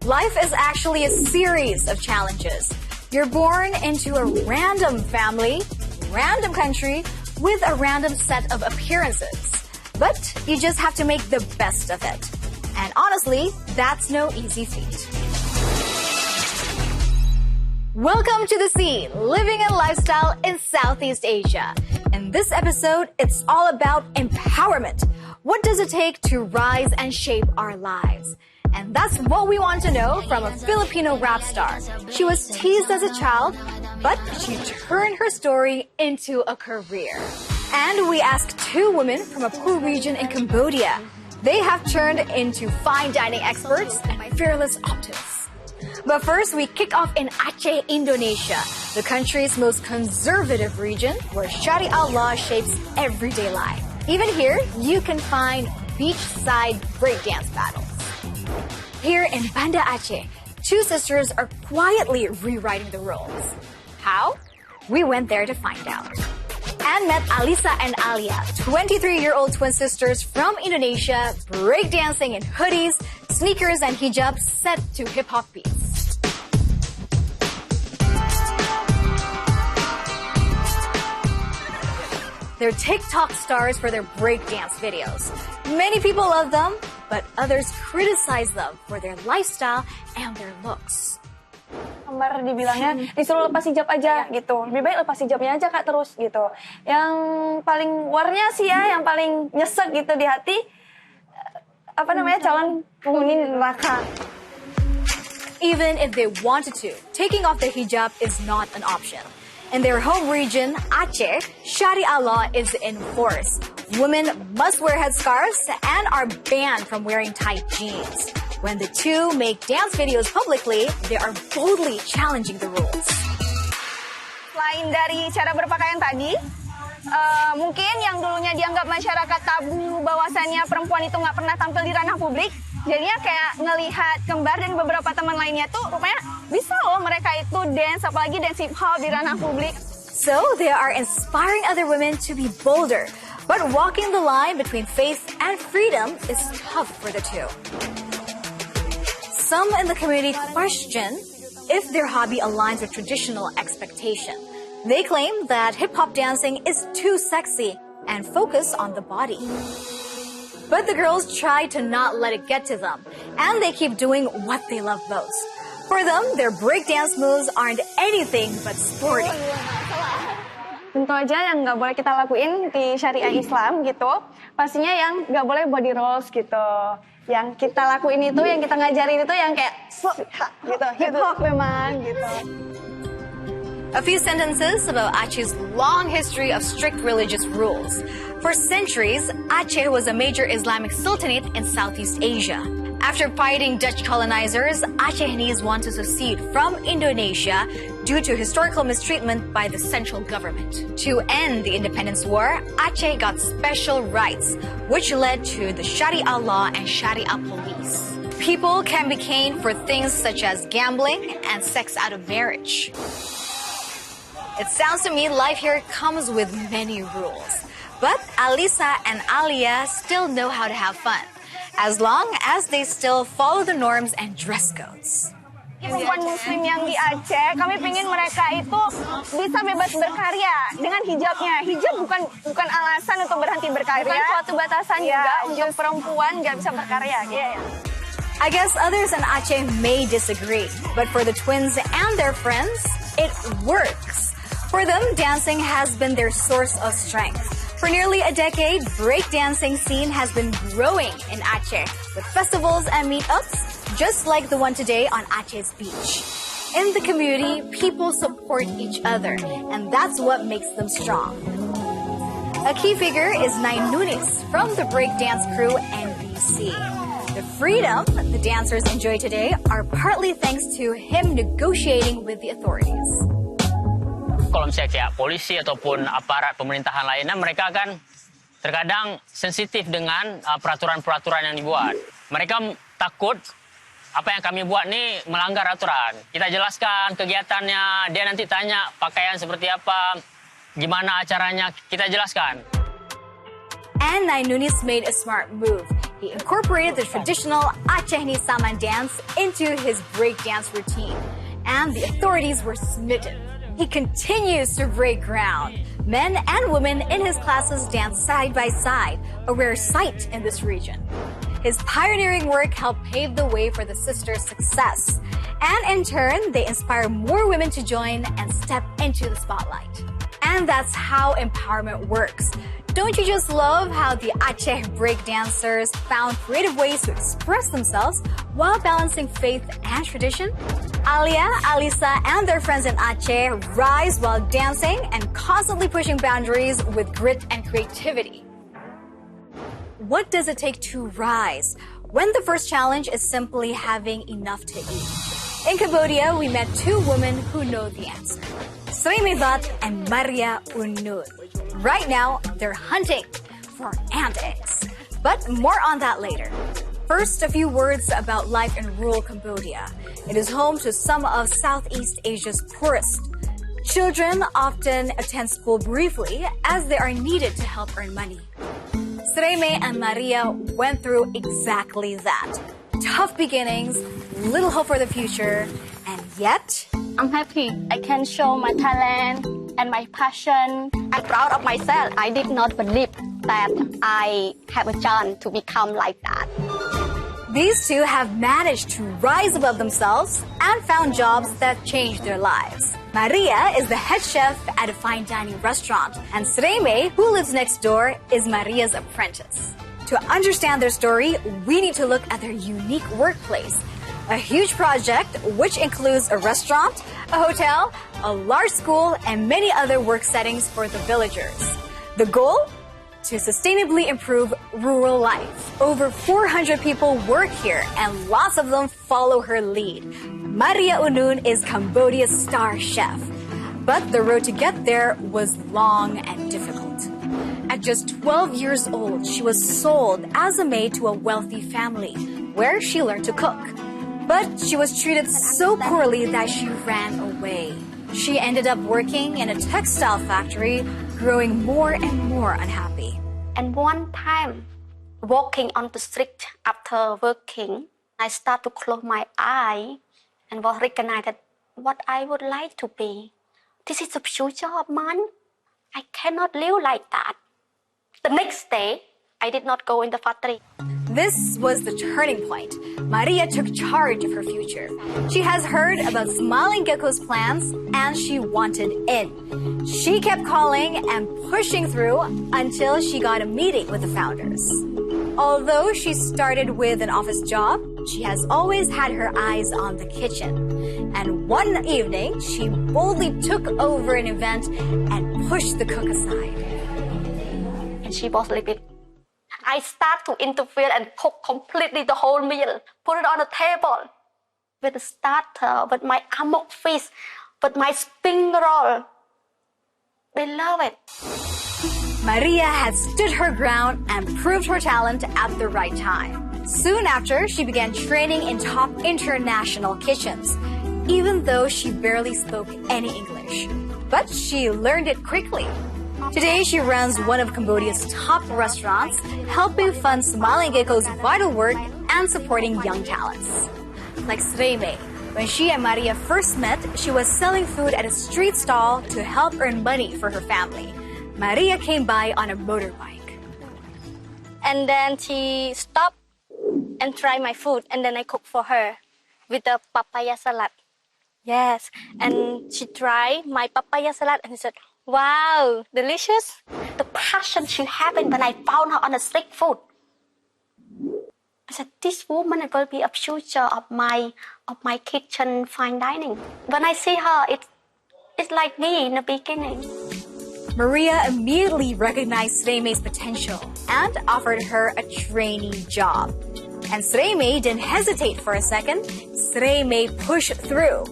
Life is actually a series of challenges. You're born into a random family, random country, with a random set of appearances. But you just have to make the best of it. And honestly, that's no easy feat. Welcome to The Sea, living and lifestyle in Southeast Asia. In this episode, it's all about empowerment. What does it take to rise and shape our lives? And that's what we want to know from a Filipino rap star. She was teased as a child, but she turned her story into a career. And we asked two women from a poor region in Cambodia. They have turned into fine dining experts and fearless optimists. But first, we kick off in Aceh, Indonesia, the country's most conservative region where Sharia law shapes everyday life. Even here, you can find beachside breakdance battles. Here in Banda Aceh, two sisters are quietly rewriting the rules. How? We went there to find out. And met Alisa and Alia, 23-year-old twin sisters from Indonesia, breakdancing in hoodies, sneakers, and hijabs set to hip-hop beats. They're TikTok stars for their breakdance videos. Many people love them, but others criticize them for their lifestyle and their looks. Kembar dibilangnya disuruh lepas hijab aja gitu. Lebih baik lepas hijabnya aja Kak terus gitu. Yang paling warnya sih ya, yang paling nyesek gitu di hati calon penghuni neraka. Even if they wanted to, taking off the hijab is not an option. In their home region, Aceh, Sharia law is in force. Women must wear headscarves and are banned from wearing tight jeans. When the two make dance videos publicly, they are boldly challenging the rules. Selain dari cara berpakaian tadi, mungkin yang dulunya dianggap masyarakat tabu bahwasannya perempuan itu nggak pernah tampil di ranah publik, jadinya kayak ngelihat kembar dan beberapa teman lainnya tuh rupanya bisa loh mereka itu dance, apalagi dance hip hop di ranah publik. So they are inspiring other women to be bolder, but walking the line between faith and freedom is tough for the two. Some in the community question if their hobby aligns with traditional expectation. They claim that hip-hop dancing is too sexy and focus on the body. But the girls try to not let it get to them, and they keep doing what they love most. For them, their breakdance moves aren't anything but sporty. Tentu aja yang nggak boleh kita lakuin di syariah Islam gitu, pastinya yang nggak boleh body rolls gitu. Yang kita lakuin itu, yang kita ngajarin itu yang kayak gitu, hip hop memang gitu. A few sentences about Aceh's long history of strict religious rules. For centuries, Aceh was a major Islamic sultanate in Southeast Asia. After fighting Dutch colonizers, Acehnese want to secede from Indonesia due to historical mistreatment by the central government. To end the independence war, Aceh got special rights, which led to the Sharia law and Sharia police. People can be caned for things such as gambling and sex out of marriage. It sounds to me life here comes with many rules. But Alisa and Alia still know how to have fun, as long as they still follow the norms and dress codes. Perempuan muslim yang di Aceh, kami pengen mereka itu bisa bebas berkarya dengan hijabnya. Hijab bukan alasan untuk berhenti berkarya. Bukan suatu batasan juga untuk perempuan nggak bisa berkarya. I guess others in Aceh may disagree, but for the twins and their friends, it works. For them, dancing has been their source of strength. For nearly a decade, breakdancing scene has been growing in Aceh with festivals and meetups, just like the one today on Aceh's beach. In the community, people support each other, and that's what makes them strong. A key figure is Nunis from the breakdance crew NBC. The freedom the dancers enjoy today are partly thanks to him negotiating with the authorities. Kalau misalnya kayak polisi ataupun aparat pemerintahan lainnya, mereka kan terkadang sensitif dengan peraturan-peraturan yang dibuat. Mereka takut apa yang kami buat ini melanggar aturan. Kita jelaskan kegiatannya, dia nanti tanya pakaian seperti apa, gimana acaranya, kita jelaskan. And Nunis made a smart move. He incorporated the traditional Aceh Saman dance into his breakdance routine, and the authorities were smitten. He continues to break ground. Men and women in his classes dance side by side, a rare sight in this region. His pioneering work helped pave the way for the sisters' success, and in turn, they inspire more women to join and step into the spotlight. And that's how empowerment works. Don't you just love how the Aceh breakdancers found creative ways to express themselves while balancing faith and tradition? Alia, Alisa, and their friends in Aceh rise while dancing and constantly pushing boundaries with grit and creativity. What does it take to rise when the first challenge is simply having enough to eat? In Cambodia, we met two women who know the answer. Sri Mevat and Maria Unun. Right now, they're hunting for anthems. But more on that later. First, a few words about life in rural Cambodia. It is home to some of Southeast Asia's poorest. Children often attend school briefly as they are needed to help earn money. Sreme and Maria went through exactly that. Tough beginnings, little hope for the future, and yet... I'm happy. I can show my talent and my passion. I'm proud of myself. I did not believe that I have a chance to become like that. These two have managed to rise above themselves and found jobs that changed their lives. Maria is the head chef at a fine dining restaurant, and Sreme, who lives next door, is Maria's apprentice. To understand their story, we need to look at their unique workplace. A huge project which includes a restaurant, a hotel, a large school, and many other work settings for the villagers. The goal? To sustainably improve rural life. Over 400 people work here, and lots of them follow her lead. Maria Unun is Cambodia's star chef. But the road to get there was long and difficult. At just 12 years old, she was sold as a maid to a wealthy family, where she learned to cook. But she was treated so poorly that she ran away. She ended up working in a textile factory, growing more and more unhappy. And one time, walking on the street after working, I start to close my eye and was recognized what I would like to be. This is the future of mine. I cannot live like that. The next day, I did not go in the factory. This was the turning point. Maria took charge of her future. She has heard about Smiling Gecko's plans and she wanted in. She kept calling and pushing through until she got a meeting with the founders. Although she started with an office job, she has always had her eyes on the kitchen. And one evening, she boldly took over an event and pushed the cook aside. And she was like, I start to interfere and cook completely the whole meal. Put it on the table with the starter, with my amok fish, with my spring roll. They love it. Maria had stood her ground and proved her talent at the right time. Soon after, she began training in top international kitchens, even though she barely spoke any English. But she learned it quickly. Today, she runs one of Cambodia's top restaurants, helping fund Smiling Gecko's vital work and supporting young talents. Like Sreme, when she and Maria first met, she was selling food at a street stall to help earn money for her family. Maria came by on a motorbike. And then she stopped and tried my food, and then I cooked for her with the papaya salad. Yes, and she tried my papaya salad and she said, wow, delicious. The passion she had when I found her on the street food. I said, this woman will be a future of my kitchen fine dining. When I see her, it's like me in the beginning. Maria immediately recognized Sreme's potential and offered her a trainee job. And Sreme didn't hesitate for a second. Sreme pushed through.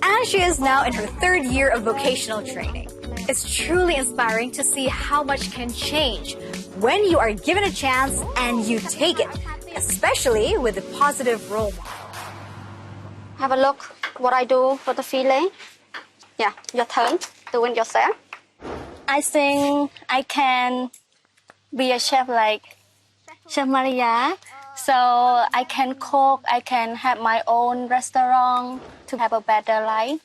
And she is now in her third year of vocational training. It's truly inspiring to see how much can change when you are given a chance and you take it, especially with a positive role model. Have a look what I do for the fillet. Yeah, your turn. Do it yourself. I think I can be a chef like Chef Maria So I can cook, I can have my own restaurant to have a better life.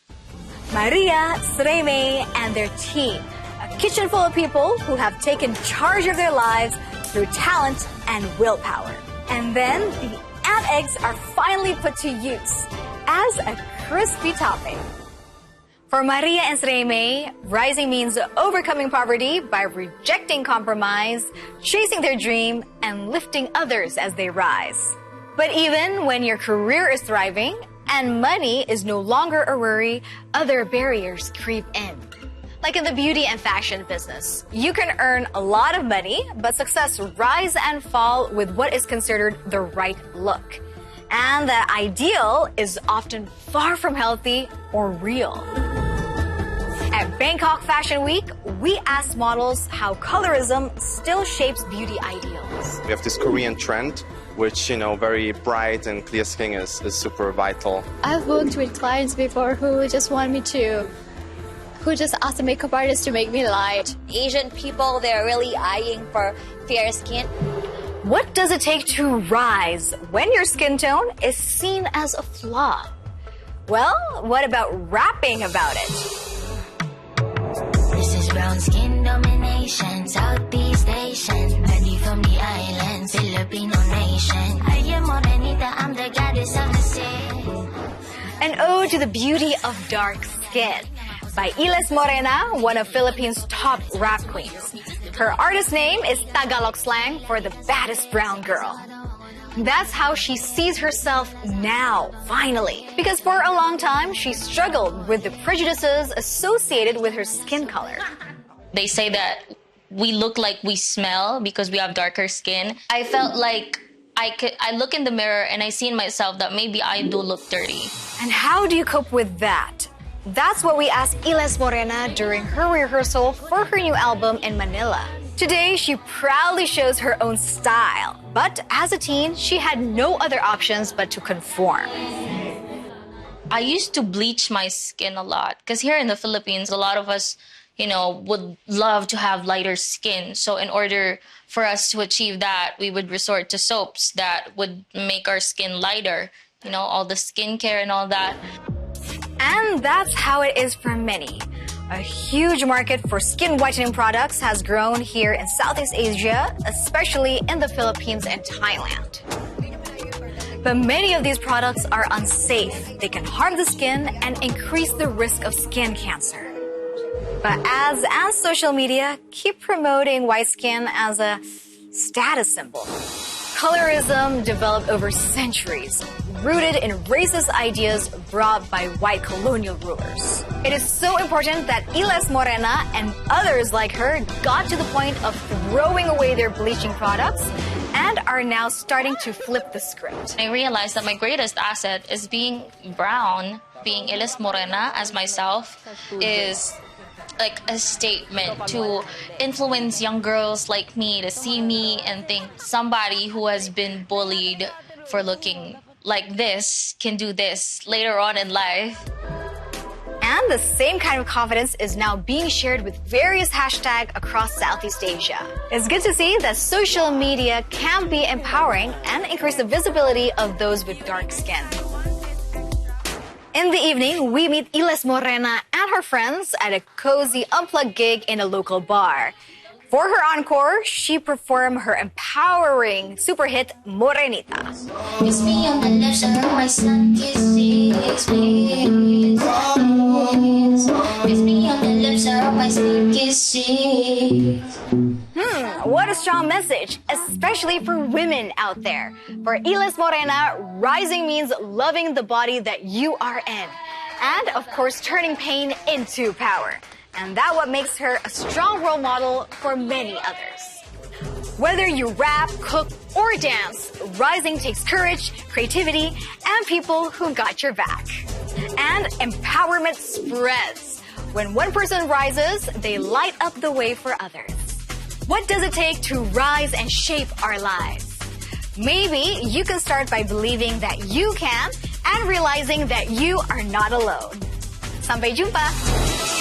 Maria, Sreme, and their team. A kitchen full of people who have taken charge of their lives through talent and willpower. And then the ant eggs are finally put to use as a crispy topping. For Maria and Sreme, rising means overcoming poverty by rejecting compromise, chasing their dream, and lifting others as they rise. But even when your career is thriving and money is no longer a worry, other barriers creep in. Like in the beauty and fashion business, you can earn a lot of money, but success rise and fall with what is considered the right look. And that ideal is often far from healthy or real. At Bangkok Fashion Week, we asked models how colorism still shapes beauty ideals. We have this Korean trend, which, very bright and clear skin is super vital. I've worked with clients before who just ask the makeup artist to make me light. Asian people, they're really eyeing for fair skin. What does it take to rise when your skin tone is seen as a flaw? Well, what about rapping about it? This is brown skin domination, Southeast Asian, ready from the island, Filipino nation. I am Morenita, I'm the goddess of the sea. An ode to the beauty of dark skin by Illest Morena, one of Philippines' top rap queens. Her artist name is Tagalog slang for the baddest brown girl. That's how she sees herself now, finally. Because for a long time, she struggled with the prejudices associated with her skin color. They say that we look like we smell because we have darker skin. I felt like I look in the mirror and I see in myself that maybe I do look dirty. And how do you cope with that? That's what we asked Illest Morena during her rehearsal for her new album in Manila. Today, she proudly shows her own style. But as a teen, she had no other options but to conform. I used to bleach my skin a lot because here in the Philippines, a lot of us, would love to have lighter skin. So in order for us to achieve that, we would resort to soaps that would make our skin lighter, all the skincare and all that. And that's how it is for many. A huge market for skin whitening products has grown here in Southeast Asia, especially in the Philippines and Thailand. But many of these products are unsafe. They can harm the skin and increase the risk of skin cancer. But ads and social media keep promoting white skin as a status symbol. Colorism developed over centuries, rooted in racist ideas brought by white colonial rulers. It is so important that Illest Morena and others like her got to the point of throwing away their bleaching products and are now starting to flip the script. I realized that my greatest asset is being brown, being Illest Morena as myself is like a statement to influence young girls like me to see me and think somebody who has been bullied for looking like this can do this later on in life. And the same kind of confidence is now being shared with various hashtags across Southeast Asia. It's good to see that social media can be empowering and increase the visibility of those with dark skin. In the evening, we meet Illest Morena and her friends at a cozy unplugged gig in a local bar. For her encore, she performed her empowering super hit Morenita. Kiss me on the left side of my sun, kiss me. Kiss me on the left side of my sun, kiss me. What a strong message, especially for women out there. For Illest Morena, rising means loving the body that you are in. And, of course, turning pain into power. And that's what makes her a strong role model for many others. Whether you rap, cook, or dance, rising takes courage, creativity, and people who got your back. And empowerment spreads. When one person rises, they light up the way for others. What does it take to rise and shape our lives? Maybe you can start by believing that you can and realizing that you are not alone. Sampai jumpa!